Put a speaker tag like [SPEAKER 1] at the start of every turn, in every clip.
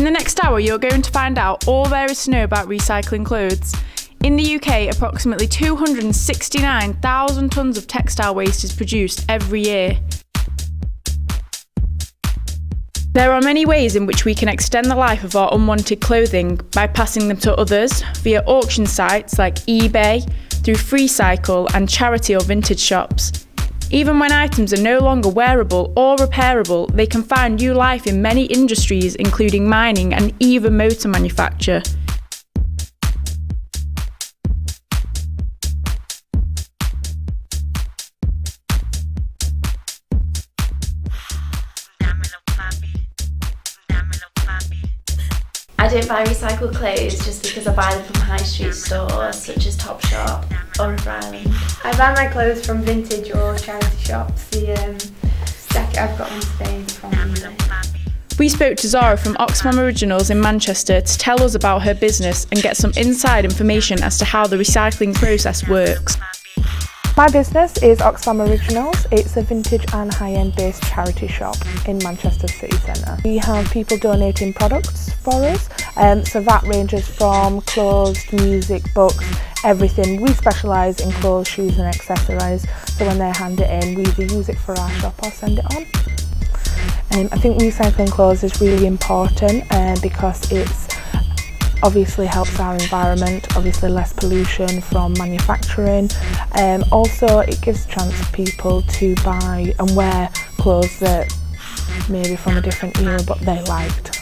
[SPEAKER 1] In the next hour, you're going to find out all there is to know about recycling clothes. In the UK, approximately 269,000 tonnes of textile waste is produced every year. There are many ways in which we can extend the life of our unwanted clothing by passing them to others via auction sites like eBay, through FreeCycle and charity or vintage shops. Even when items are no longer wearable or repairable, they can find new life in many industries, including mining and even motor manufacture.
[SPEAKER 2] I don't buy recycled clothes just because I buy them from high street stores such as Topshop or River Island.
[SPEAKER 3] I buy my clothes from vintage or charity shops. The jacket I've got on today is from eBay.
[SPEAKER 1] We spoke to Zara from Oxfam Originals in Manchester to tell us about her business and get some inside information as to how the recycling process works.
[SPEAKER 4] My business is Oxfam Originals. It's a vintage and high-end based charity shop in Manchester city centre. We have people donating products for us, so that ranges from clothes, music, books, everything. We specialise in clothes, shoes and accessories, so when they hand it in, we either use it for our shop or send it on. I think recycling clothes is really important because it's obviously helps our environment, obviously less pollution from manufacturing. Also it gives a chance for people to buy and wear clothes that maybe from a different era but they liked.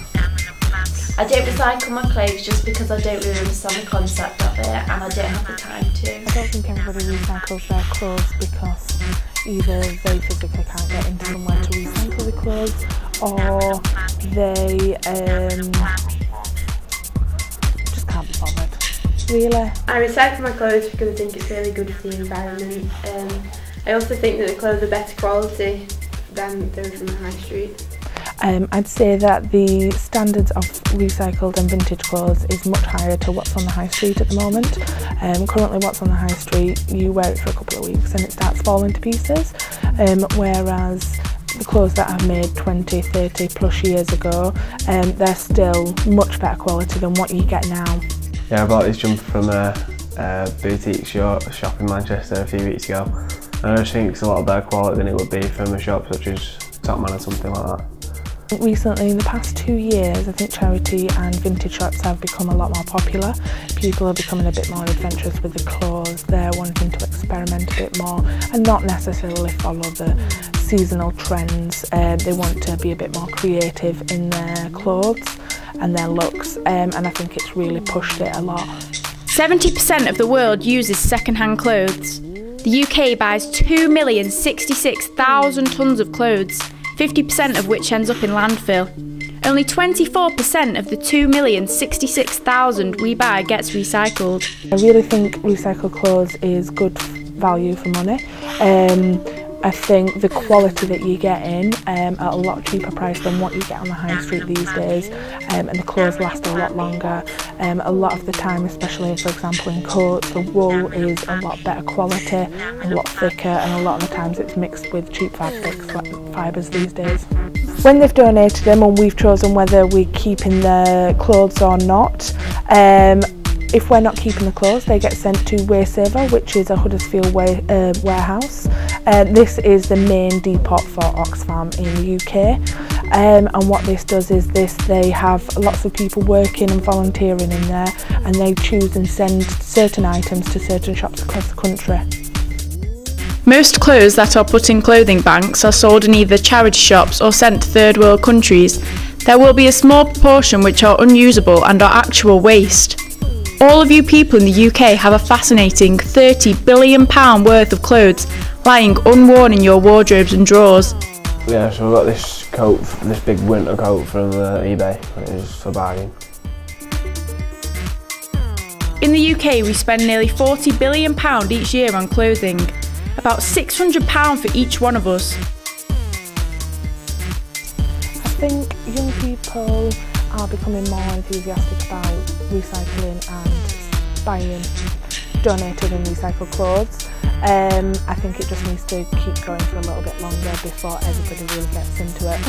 [SPEAKER 2] I don't recycle my clothes just because I don't really understand the concept of it and I don't have the time to.
[SPEAKER 4] I don't think everybody recycles their clothes because either they physically can't get into somewhere to recycle the clothes or they can't be bothered. Really?
[SPEAKER 3] I recycle my clothes because I think it's really good for the environment. I also think that the clothes are better quality than those from the high street.
[SPEAKER 4] I'd say that the standards of recycled and vintage clothes is much higher to what's on the high street at the moment. Currently what's on the high street, you wear it for a couple of weeks and it starts falling to pieces, whereas the clothes that I've made 20, 30 plus years ago, they're still much better quality than what you get now.
[SPEAKER 5] Yeah, I bought this jumper from a boutique shop in Manchester a few weeks ago, and I just think it's a lot better quality than it would be from a shop such as Topman or something like that.
[SPEAKER 4] Recently, in the past 2 years, I think charity and vintage shops have become a lot more popular. People are becoming a bit more adventurous with the clothes, they're wanting to experiment a bit more and not necessarily follow the seasonal trends. They want to be a bit more creative in their clothes and their looks, and I think it's really pushed it a lot.
[SPEAKER 1] 70% of the world uses second-hand clothes. The UK buys 2,066,000 tonnes of clothes, 50% of which ends up in landfill. Only 24% of the 2,066,000 we buy gets recycled.
[SPEAKER 4] I really think recycled clothes is good value for money. I think the quality that you get in at a lot cheaper price than what you get on the high street these days, and the clothes last a lot longer. A lot of the time, especially for example in coats, the wool is a lot better quality, a lot thicker, and a lot of the times it's mixed with cheap fabrics like fibres these days. When they've donated them and we've chosen whether we're keeping the clothes or not, if we're not keeping the clothes, they get sent to Waysaver, which is a Huddersfield warehouse. This is the main depot for Oxfam in the UK. And what this does is they have lots of people working and volunteering in there, and they choose and send certain items to certain shops across the country.
[SPEAKER 1] Most clothes that are put in clothing banks are sold in either charity shops or sent to third world countries. There will be a small proportion which are unusable and are actual waste. All of you people in the UK have a fascinating £30 billion worth of clothes lying unworn in your wardrobes and drawers.
[SPEAKER 5] Yeah, so I got this coat, this big winter coat from eBay. It was a bargain.
[SPEAKER 1] In the UK, we spend nearly £40 billion each year on clothing, about £600 for each one of us.
[SPEAKER 4] I think young people are becoming more enthusiastic about recycling and buying donated and recycled clothes. I think it just needs to keep going for a little bit longer before everybody really gets into it.